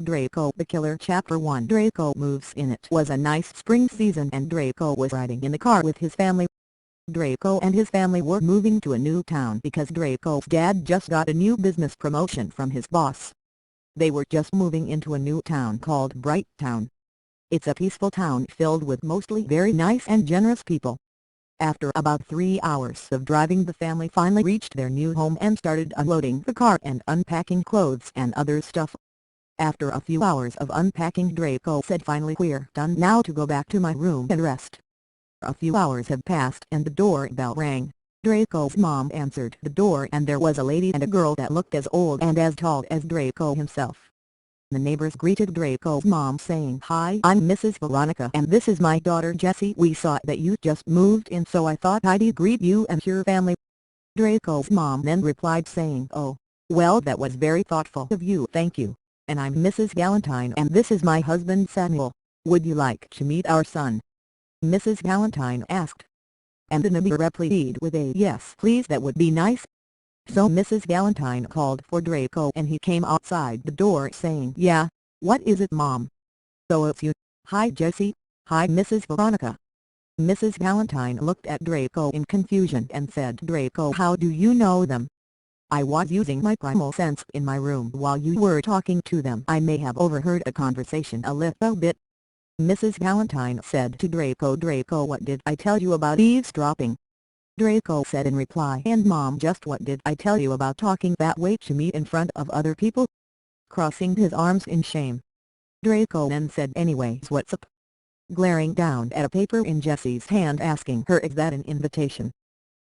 Draco the Killer Chapter 1 Draco moves in. It was a nice spring season and Draco was riding in the car with his family. Draco and his family were moving to a new town because Draco's dad just got a new business promotion from his boss. They were just moving into a new town called Bright Town. It's a peaceful town filled with mostly very nice and generous people. After about 3 hours of driving, the family finally reached their new home and started unloading the car and unpacking clothes and other stuff. After a few hours of unpacking, Draco said, "Finally we're done now to go back to my room and rest." A few hours had passed and the doorbell rang. Draco's mom answered the door and there was a lady and a girl that looked as old and as tall as Draco himself. The neighbors greeted Draco's mom saying, "Hi, I'm Mrs. Veronica and this is my daughter Jessie. We saw that you just moved in, so I thought I'd greet you and your family." Draco's mom then replied saying, "Oh, well, that was very thoughtful of you, thank you. And I'm Mrs. Galantine and this is my husband Samuel. Would you like to meet our son?" Mrs. Galantine asked. And the neighbor replied with a "Yes please, that would be nice." So Mrs. Galantine called for Draco and he came outside the door saying, "Yeah, what is it, Mom?" "So it's you. Hi Jessie. Hi Mrs. Veronica." Mrs. Galantine looked at Draco in confusion and said, "Draco, how do you know them?" "I was using my primal sense in my room while you were talking to them. I may have overheard a conversation a little bit." Mrs. Galantine said to Draco, "Draco, what did I tell you about eavesdropping?" Draco said in reply, "And Mom, just what did I tell you about talking that way to me in front of other people?" Crossing his arms in shame, Draco then said, "Anyways, what's up?" Glaring down at a paper in Jessie's hand, asking her, "Is that an invitation?"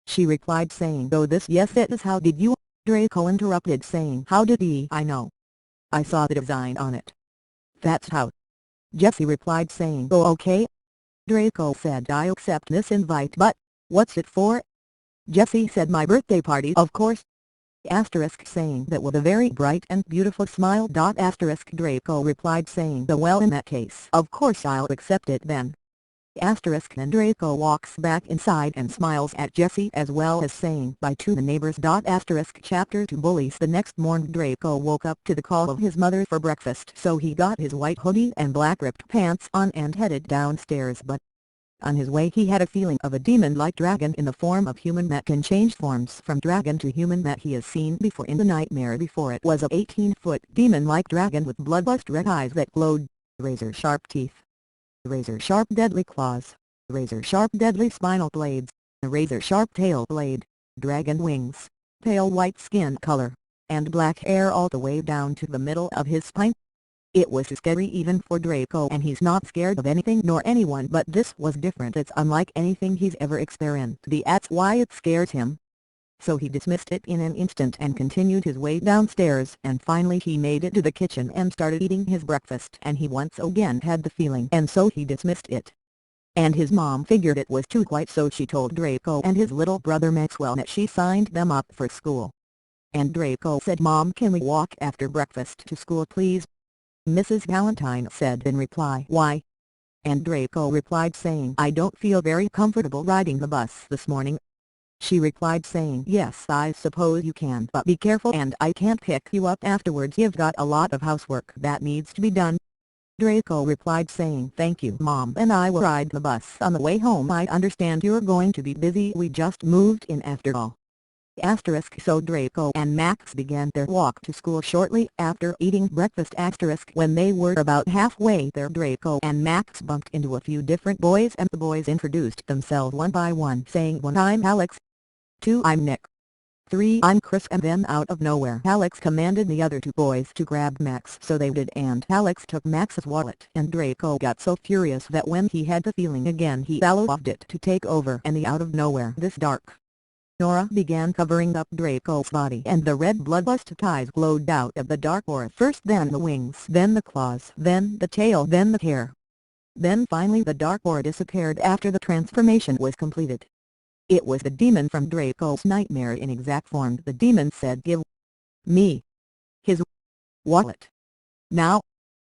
She replied saying, "Oh this, yes it is." "How did you?" Draco interrupted saying, "How did I know? I saw the design on it. That's how." Jessie replied saying, "Oh okay." Draco said, "I accept this invite, but what's it for?" Jessie said, "My birthday party, of course." Asterisk saying that with a very bright and beautiful smile. Asterisk Draco replied saying, "Oh well, in that case of course I'll accept it then." Asterisk then Draco walks back inside and smiles at Jessie as well as saying bye to the neighbors. Asterisk Chapter 2 Bullies. The next morning Draco woke up to the call of his mother for breakfast, so he got his white hoodie and black ripped pants on and headed downstairs, but on his way he had a feeling of a demon-like dragon in the form of human that can change forms from dragon to human that he has seen before in the nightmare before. It was a 18-foot demon-like dragon with bloodlust red eyes that glowed, razor-sharp teeth, razor-sharp deadly claws, razor-sharp deadly spinal blades, a razor-sharp tail blade, dragon wings, pale white skin color, and black hair all the way down to the middle of his spine. It was scary even for Draco, and he's not scared of anything nor anyone, but this was different. It's unlike anything he's ever experienced. That's why it scares him. So he dismissed it in an instant and continued his way downstairs, and finally he made it to the kitchen and started eating his breakfast, and he once again had the feeling, and so he dismissed it. And his mom figured it was too quiet, so she told Draco and his little brother Maxwell that she signed them up for school. And Draco said, "Mom, can we walk after breakfast to school please?" Mrs. Galantine said in reply, "Why?" And Draco replied saying, "I don't feel very comfortable riding the bus this morning." She replied saying, "Yes, I suppose you can, but be careful, and I can't pick you up afterwards. You've got a lot of housework that needs to be done." Draco replied saying, "Thank you Mom, and I will ride the bus on the way home. I understand you're going to be busy, we just moved in after all." Asterisk So Draco and Max began their walk to school shortly after eating breakfast. Asterisk When they were about halfway there, Draco and Max bumped into a few different boys, and the boys introduced themselves one by one, saying, "1 I'm Alex. 2 I'm Nick. 3 I'm Chris." And then out of nowhere Alex commanded the other 2 boys to grab Max, so they did, and Alex took Max's wallet, and Draco got so furious that when he had the feeling again he allowed it to take over, and the out of nowhere this dark Nora began covering up Draco's body, and the red bloodlust eyes glowed out of the dark aura. First then the wings, then the claws, then the tail, then the hair. Then finally the dark aura disappeared after the transformation was completed. It was the demon from Draco's nightmare in exact form. The demon said, "Give me his wallet now,"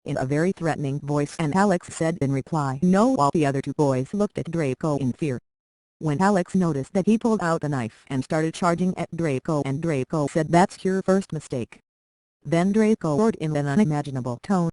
in a very threatening voice, and Alex said in reply, "No." All the other 2 boys looked at Draco in fear. When Alex noticed that, he pulled out a knife and started charging at Draco, and Draco said, "That's your first mistake. Then Draco roared in an unimaginable tone,